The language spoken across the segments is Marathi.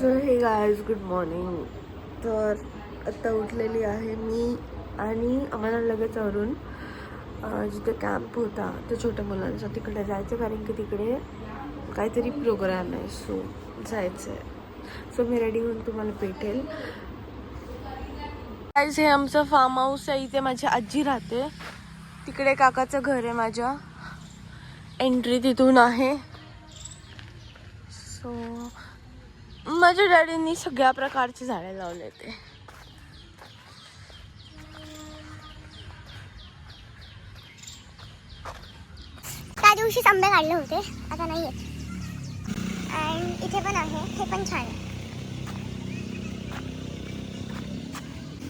सो हे गाईज गुड मॉर्निंग. तर आत्ता उठलेली आहे मी आणि आम्हाला लगेच आवरून जिथे कॅम्प होता त्या छोट्या मुलांचा तिकडे जायचं, कारण की तिकडे काहीतरी प्रोग्राम आहे. सो जायचं आहे. सो मी रेडी होऊन तुम्हाला भेटेल. गाईज हे आमचं फार्म हाऊस आहे. इथे माझी आजी राहते. तिकडे काकाचं घर आहे. माझ्या एंट्री तिथून आहे. सो माझ्या डॅडींनी सगळ्या प्रकारची झाडे लावले ते. त्या दिवशीच आंबे काढले होते, आता नाही आहेत. अँड इथे पण आहे, हे पण छान आहे.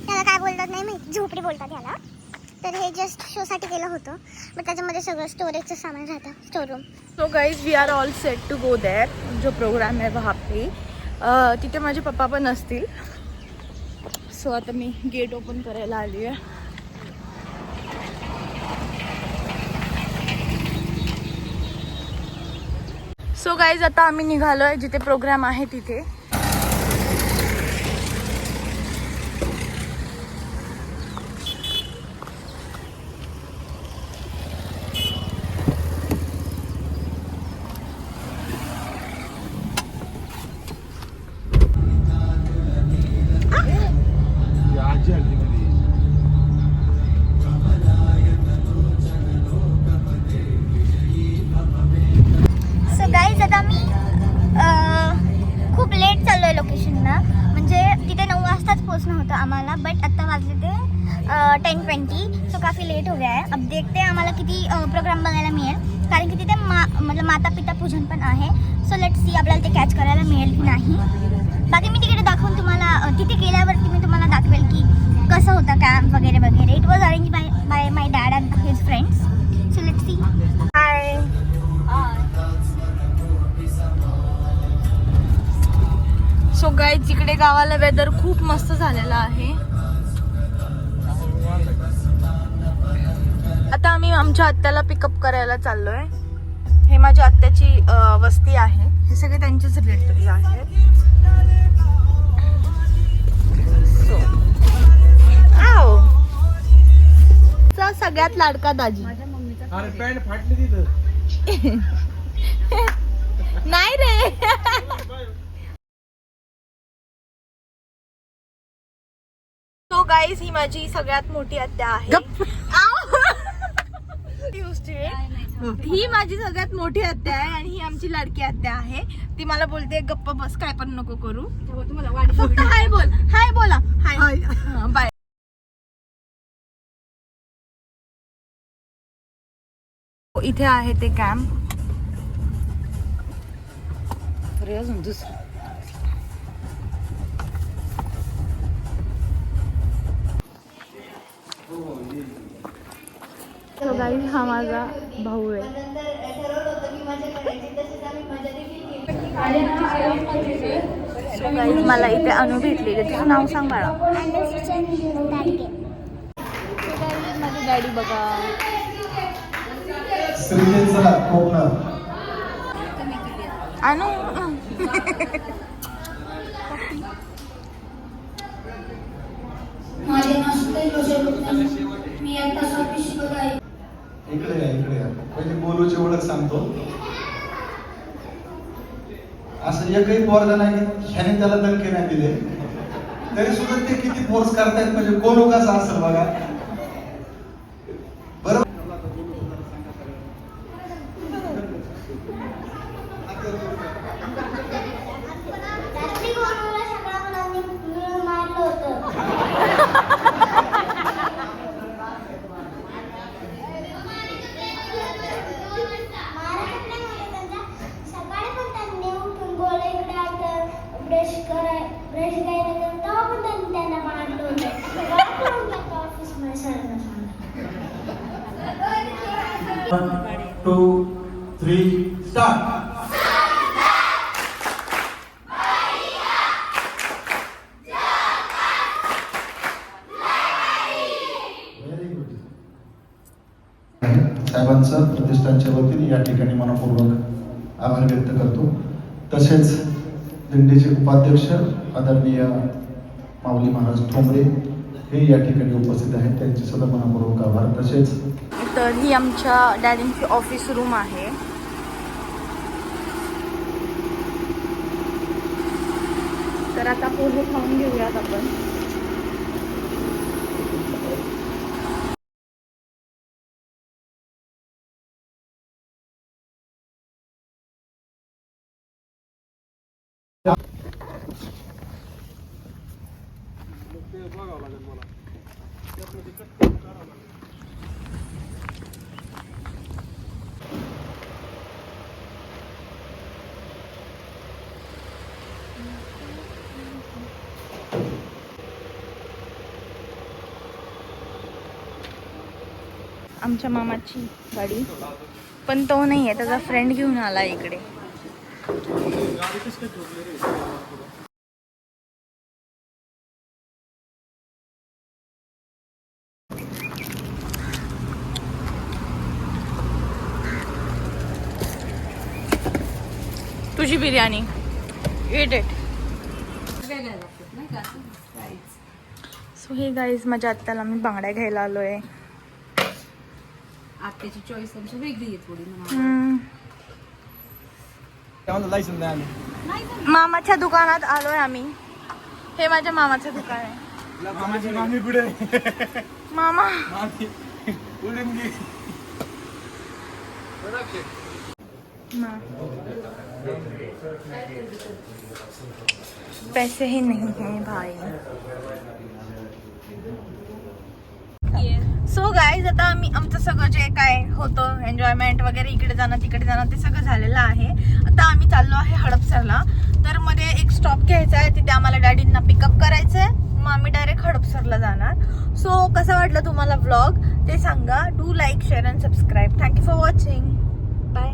त्याला काय बोलतात नाही माहिती, झोपडी बोलतात याला. तर हे जस्ट शोसाठी केलं होतं, बट त्याच्यामध्ये सगळं स्टोरेजचं सामान राहतं, storeroom. So guys we are all set to go there. जो प्रोग्राम आहे वहाँ पे तिथे माझे पप्पा पण असतील. सो आता मी गेट ओपन करायला आली आहे. सो गाईज आता आम्ही निघालो आहे जिथे प्रोग्राम आहे तिथे. सो गाईज आता मी खूप लेट चाललो आहे लोकेशनला. म्हणजे तिथे 9 वाजताच पोहोचणं होतं आम्हाला, बट आत्ता वाजले ते 10:20. सो काफी लेट हो गया है. अब देखते हैं आम्हाला किती प्रोग्राम बघायला मिळेल, कारण की तिथे मतलब माता पिता पूजन पण आहे. सो लेट्स सी आपल्याला ते कॅच करायला मिळेल की नाही. बाकी मी तिकडे दाखवून तुम्हाला, तिथे गेल्यावरती मी तुम्हाला दाखवेल की कसं होतं कॅम्प वगैरे वगैरे. It was arrange by my dad and his friends. So let's see. High. So guys इकडे गावाला वेदर खूप मस्त झालेलं आहे. आता आम्ही आमच्या आत्याला पिकअप करायला चाललोय. हे माझ्या आत्याची वस्ती आहे. हे सगळे त्यांचेच रिलेटिव्ह आहेत. सो चा सगळ्यात लाडका दाजी. अरे पॅन्ट फाटली तिथं. नाही रे. सो गाईज ही माझी सगळ्यात मोठी आत्या आहे. ही माझी सगळ्यात मोठी आत्या आहे आणि ही आमची लाडकी आत्या आहे. ती मला बोलते गप्प बस, काय पण नको करू. फक्त हाय बोल, हाय बोला, हाय बाय. इथे आहे ते कॅम्प. So guys, हा माझा भाऊ आहे. So guys, मला इथे अनु भेटलेली. तुझं नाव सांग बाळा. माझी गाडी बघा. अनु इकडे पहिले बोलूची ओळख सांगतो. असं एकही पोरगा नाही ह्याने त्याला दणके नाही दिले तरी सुद्धा ते किती फोर्स करतायत, म्हणजे कोण कसं असेल बघा. बरोबर. One, two, three, start. साहेबांचं प्रतिष्ठानच्या वतीने या ठिकाणी मनपूर्वक आभार व्यक्त करतो. तसेच दिंडीचे उपाध्यक्ष आदरणीय माऊली महाराज ठोंबरे हे या ठिकाणी उपस्थित आहेत, त्यांचे सुद्धा मनपूर्वक आभार. तसेच तर ही आमच्या डॅडींची ऑफिस रूम आहे. तर आता पोहे खाऊन घेऊयात आपण. आमच्या मामाची गाडी, पण तो नाही आहे, त्याचा फ्रेंड घेऊन आला इकडे. तुझी बिर्याणी इट इट. सो हे गाईज, माझ्या आत्याला मी बांगड्या घ्यायला आलोय. आत्याची चॉईस आमची वेगळी आहे थोडी. मामाच्या दुकानात आलोय आम्ही. हे माझ्या मामाचं दुकान आहे. मामा पैसे ही नहीं हैं भाई. सो गाईज, आता आमचं सगळं जे काय होतं एन्जॉयमेंट वगैरे, इकडे जाणं तिकडे जाणं, ते सगळं झालेलं आहे. आता आम्ही चाललो आहे हडपसरला. तर मध्ये एक स्टॉप घ्यायचा आहे, तिथे आम्हाला डॅडींना पिकअप करायचं आहे. मग आम्ही डायरेक्ट हडपसरला जाणार. सो कसं वाटलं तुम्हाला व्लॉग ते सांगा. Do like, share and subscribe. Thank you for watching. Bye.